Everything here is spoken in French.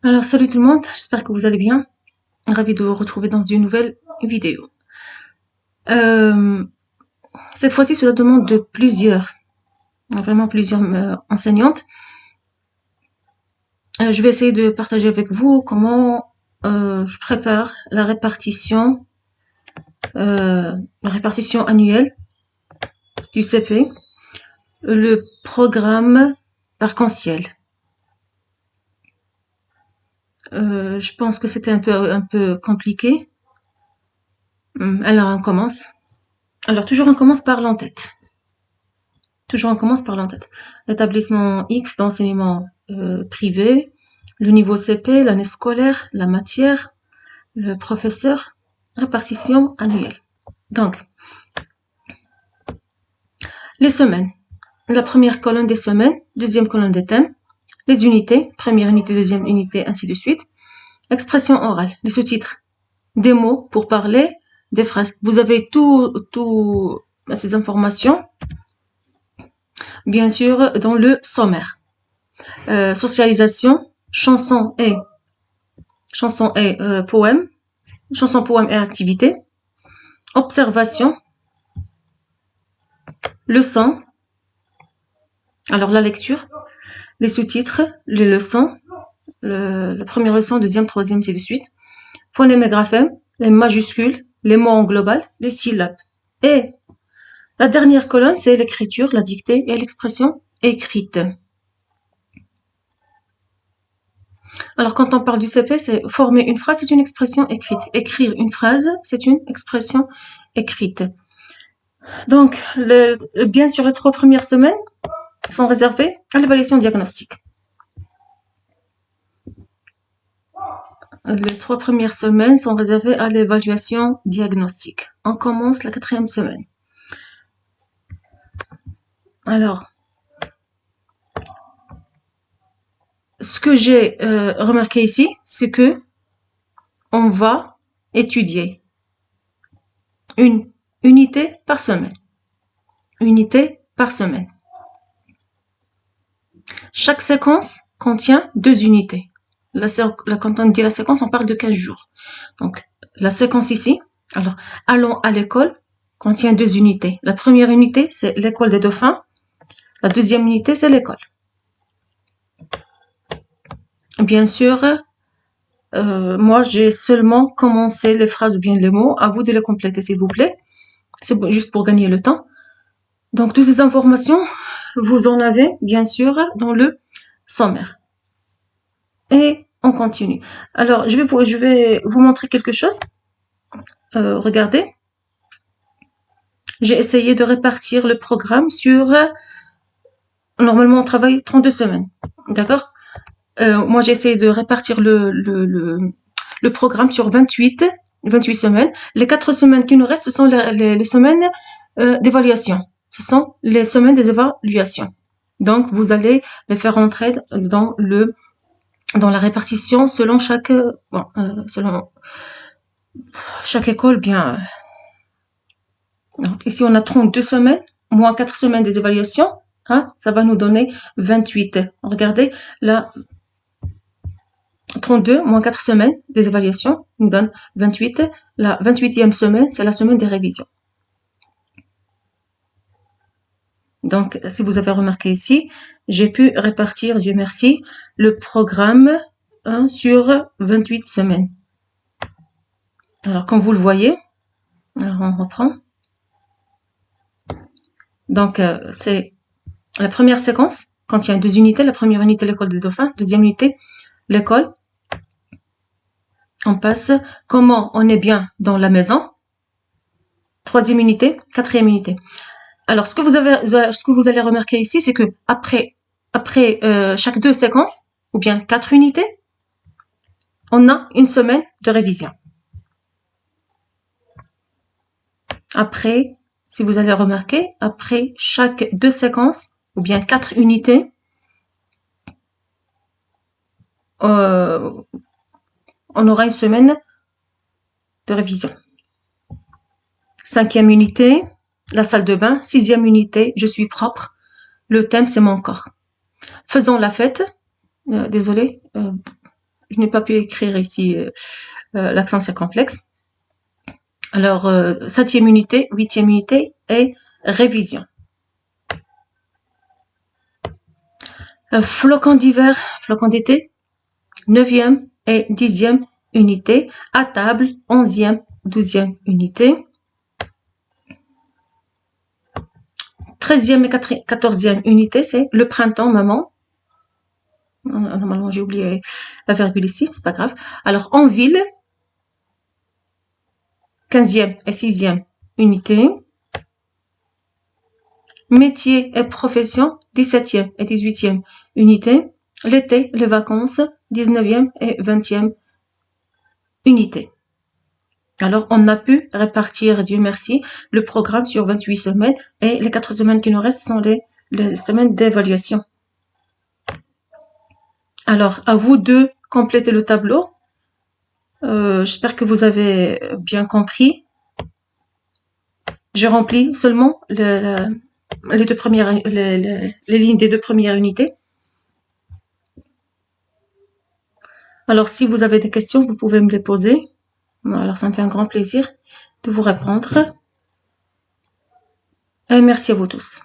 Alors salut tout le monde, j'espère que vous allez bien. Ravi de vous retrouver dans une nouvelle vidéo. Euh, cette fois-ci sur la demande de vraiment plusieurs enseignantes. Je vais essayer de partager avec vous comment je prépare la répartition annuelle du CP, le programme arc-en-ciel. Je pense que c'était un peu compliqué. Alors on commence. Alors toujours on commence par l'entête. L'établissement X d'enseignement privé, le niveau CP, l'année scolaire, la matière, le professeur, répartition annuelle. Donc, les semaines. La première colonne des semaines, deuxième colonne des thèmes, les unités, première unité, deuxième unité, ainsi de suite. Expression orale, les sous-titres, des mots pour parler, des phrases. Vous avez tout ces informations, bien sûr, dans le sommaire. Socialisation, chanson et poème, chanson, poème et activité, observation, leçon, alors la lecture, les sous-titres, les leçons, la première leçon, deuxième, troisième, ainsi de suite, phonème et graphème, les majuscules, les mots en global, les syllabes. Et la dernière colonne, c'est l'écriture, la dictée et l'expression écrite. Alors, quand on parle du CP, c'est former une phrase, c'est une expression écrite. Écrire une phrase, c'est une expression écrite. Donc, bien sûr, les 3 premières semaines sont réservées à l'évaluation diagnostique. Les 3 premières semaines sont réservées à l'évaluation diagnostique. On commence la 4e semaine. Alors, ce que j'ai remarqué ici, c'est que on va étudier une unité par semaine. Unité par semaine. Chaque séquence contient 2 unités. Quand on dit la séquence, on parle de 15 jours. Donc, la séquence ici, alors, allons à l'école, contient 2 unités. La première unité, c'est l'école des dauphins. La deuxième unité, c'est l'école. Bien sûr, moi, j'ai seulement commencé les phrases ou bien les mots. À vous de les compléter, s'il vous plaît. C'est juste pour gagner le temps. Donc, toutes ces informations, vous en avez, bien sûr, dans le sommaire. Et on continue. Alors, je vais vous montrer quelque chose. Regardez. J'ai essayé de répartir le programme sur... Normalement, on travaille 32 semaines. D'accord? Moi, j'ai essayé de répartir le programme sur 28 semaines. Les 4 semaines qui nous restent, ce sont les semaines d'évaluation. Ce sont les semaines des évaluations. Donc, vous allez les faire entrer dans la répartition selon selon chaque école, bien. Donc, ici, on a 32 semaines, moins 4 semaines des évaluations. Hein, ça va nous donner 28. Regardez, là, 32 moins 4 semaines des évaluations nous donne 28. La 28e semaine, c'est la semaine des révisions. Donc, si vous avez remarqué ici, j'ai pu répartir, Dieu merci, le programme sur 28 semaines. Alors, comme vous le voyez, alors on reprend. Donc, c'est la première séquence, contient 2 unités. La première unité, l'école des dauphins. Deuxième unité, l'école. On passe comment on est bien dans la maison. Troisième unité, quatrième unité. Alors, ce que vous allez remarquer ici, c'est que après chaque 2 séquences, ou bien 4 unités, on a une semaine de révision. Après, si vous allez remarquer, après chaque 2 séquences, ou bien 4 unités, on aura une semaine de révision. 5e unité, la salle de bain. 6e unité, je suis propre. Le thème, c'est mon corps. Faisons la fête. Désolée, je n'ai pas pu écrire ici l'accent circonflexe. Alors, 7e unité, 8e unité et révision. Flocons d'hiver, flocons d'été, 9e et 10e unité. À table, 11e, 12e unité. 13e et 14e unité, c'est le printemps, maman. Normalement, j'ai oublié la virgule ici, c'est pas grave. Alors, en ville, 15e et 6e unité. Métier et profession, 17e et 18e unité. L'été, les vacances, 19e et 20e unité. Alors, on a pu répartir, Dieu merci, le programme sur 28 semaines et les 4 semaines qui nous restent sont les semaines d'évaluation. Alors, à vous de compléter le tableau. J'espère que vous avez bien compris. Je remplis seulement les deux premières, les lignes des 2 premières unités. Alors, si vous avez des questions, vous pouvez me les poser. Alors, ça me fait un grand plaisir de vous répondre. Et merci à vous tous.